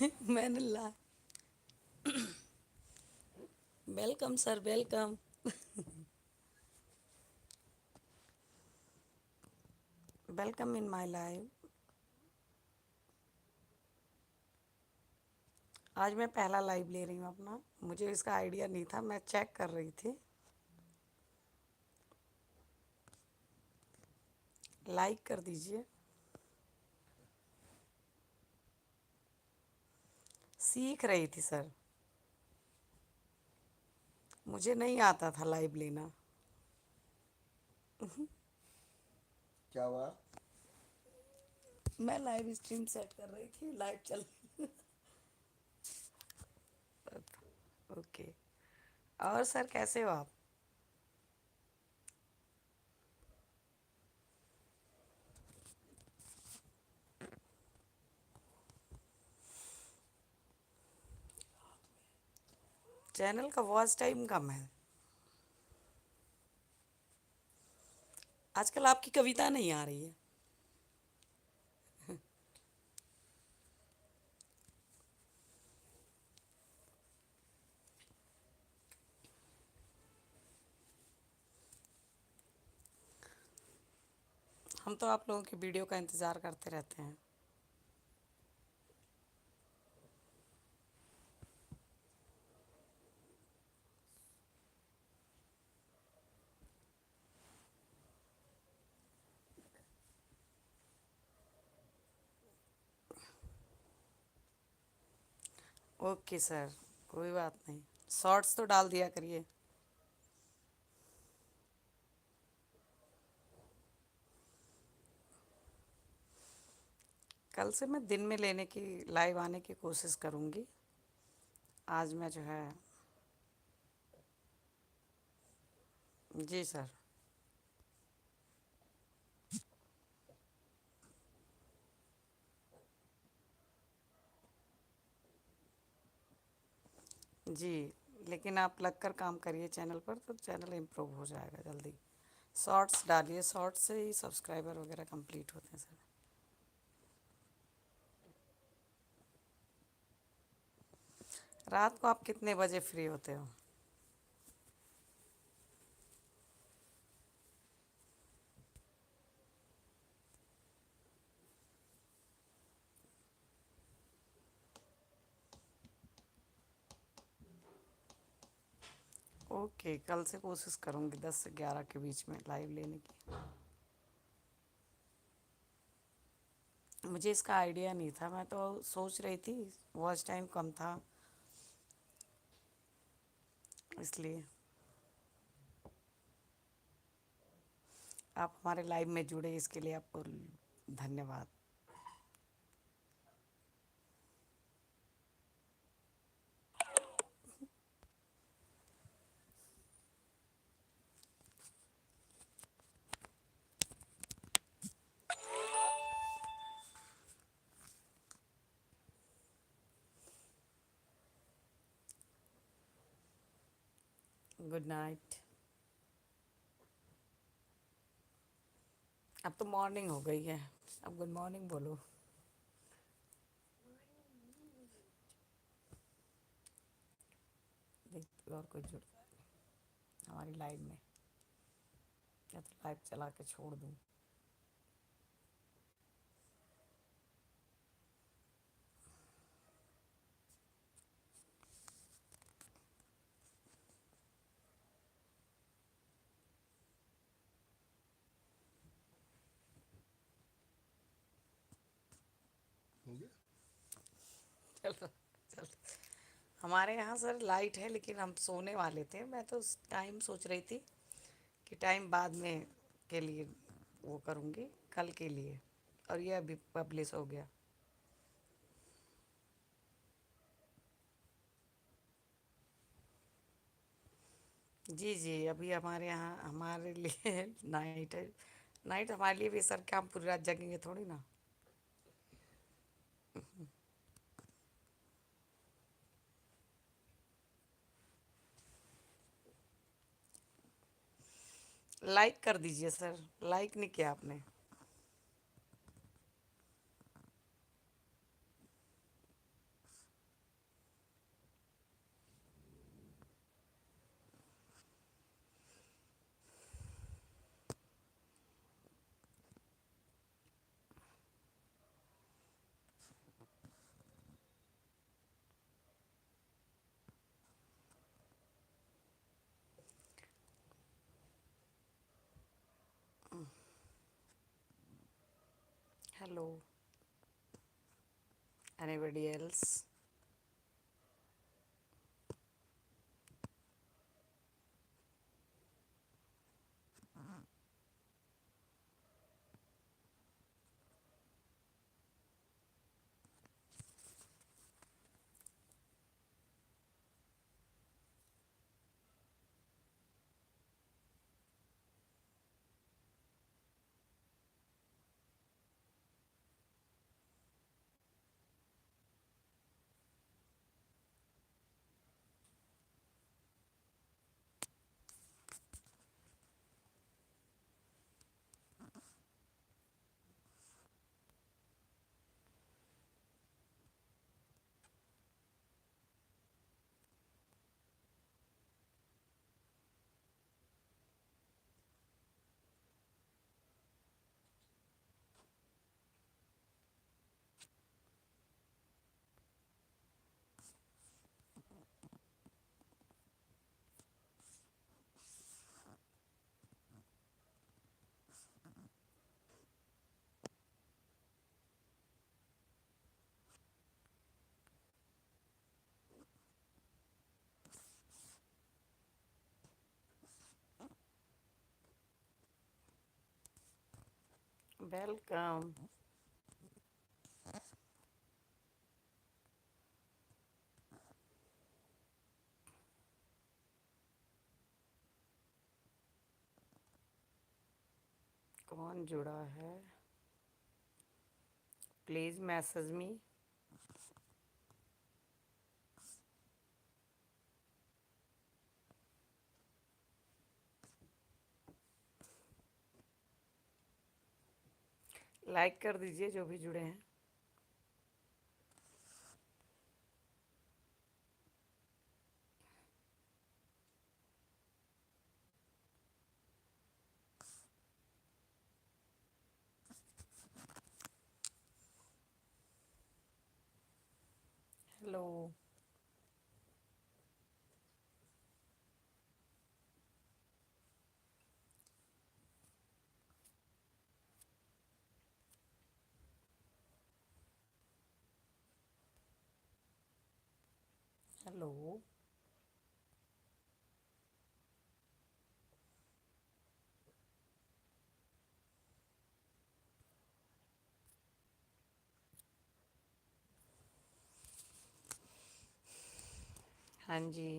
मैंने ला welcome sir, welcome. Welcome in my life. आज मैं पहला लाइव ले रही हूँ अपना। मुझे इसका आइडिया नहीं था, मैं चेक कर रही थी। लाइक कर दीजिए। सीख रही थी सर। मुझे नहीं आता था लाइव लेना। क्या हुआ? मैं लाइव स्ट्रीम सेट कर रही थी, लाइव चल। ओके। और सर कैसे हो आप? चैनल का वॉच टाइम कम है। आजकल आपकी कविता नहीं आ रही है। हम तो आप लोगों की वीडियो का इंतज़ार करते रहते हैं। ओके सर, कोई बात नहीं। शॉर्ट्स तो डाल दिया करिए। कल से मैं दिन में लेने की, लाइव आने की कोशिश करूँगी। आज मैं जो है। जी सर। जी। लेकिन आप लग कर काम करिए चैनल पर, तो चैनल इम्प्रूव हो जाएगा जल्दी। शॉर्ट्स डालिए, शॉर्ट्स से ही सब्सक्राइबर वगैरह कंप्लीट होते हैं सर। रात को आप कितने बजे फ्री होते हो? ओके, कल से कोशिश करूँगी 10 से 11 के बीच में लाइव लेने की। मुझे इसका आइडिया नहीं था, मैं तो सोच रही थी वॉच टाइम कम था इसलिए। आप हमारे लाइव में जुड़े, इसके लिए आपको धन्यवाद। Good night. अब तो मॉर्निंग हो गई है, अब गुड मॉर्निंग बोलो। देखती हूँ और कोई जुड़ता है हमारी लाइव में, या तो लाइव चला के छोड़ दूँ। हो गया। चलो चलो। हमारे यहाँ सर लाइट है, लेकिन हम सोने वाले थे। मैं तो टाइम सोच रही थी कि टाइम बाद में के लिए वो करूँगी, कल के लिए। और ये अभी पब्लिश हो गया। जी जी, अभी हमारे यहाँ हमारे लिए नाइट है। नाइट हमारे लिए भी सर, क्या हम पूरी रात जगेंगे थोड़ी ना। लाइक कर दीजिए सर, लाइक नहीं किया आपने। Hello. Anybody else? Welcome. कौन जुड़ा है? Please message me. लाइक कर दीजिए जो भी जुड़े हैं. हेलो. हेलो. हाँ जी.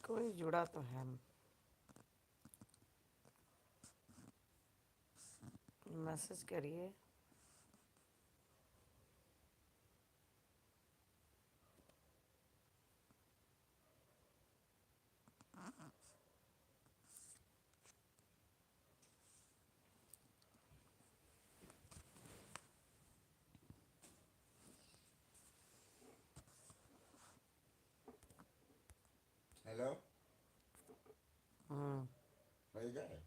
कोई जुड़ा तो है. मैसेज करिए. हेलो. हम्म. भाई क्या है?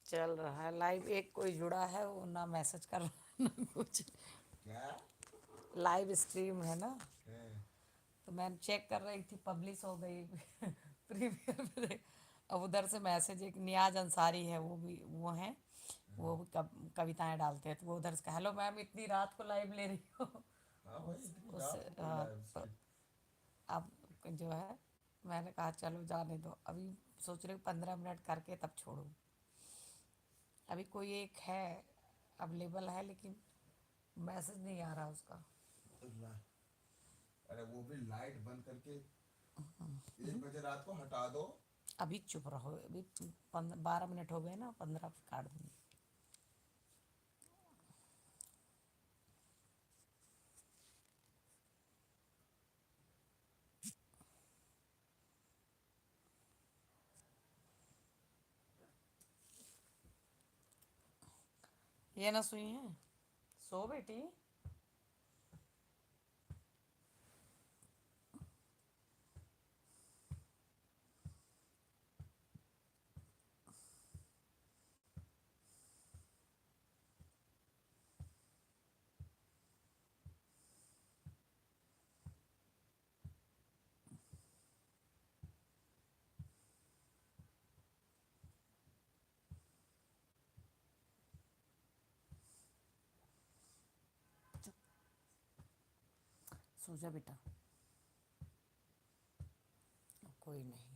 चल रहा है लाइव. एक कोई जुड़ा है वो ना मैसेज कर रहा है ना कुछ. क्या? लाइव स्ट्रीम है ना. हाँ, तो मैं चेक कर रही थी पब्लिश हो गई. प्रीमियर पे अब उधर से मैसेज. एक नियाज अंसारी है वो भी वो हैं. वो भी कविताएं डालते हैं तो वो उधर से हेलो मैम इतनी रात को लाइव ले रही हो. हाँ भाई इतनी उस रात को कोई लाइव स्ट्रीम? अब जो है मैंने कहा चलो जाने दो. अभी सोच रही हूँ 15 मिनट करके तब छोड़ूं. अभी कोई एक है अवेलेबल है लेकिन मैसेज नहीं आ रहा उसका. ला- अरे वो भी लाइट बंद करके 1 बजे रात को हटा दो. अभी चुप रहो. अभी 12 मिनट हो गए ना. 15 काट दूंगी. ये ना सुई है. सो बेटी. सो जा बेटा, कोई नहीं।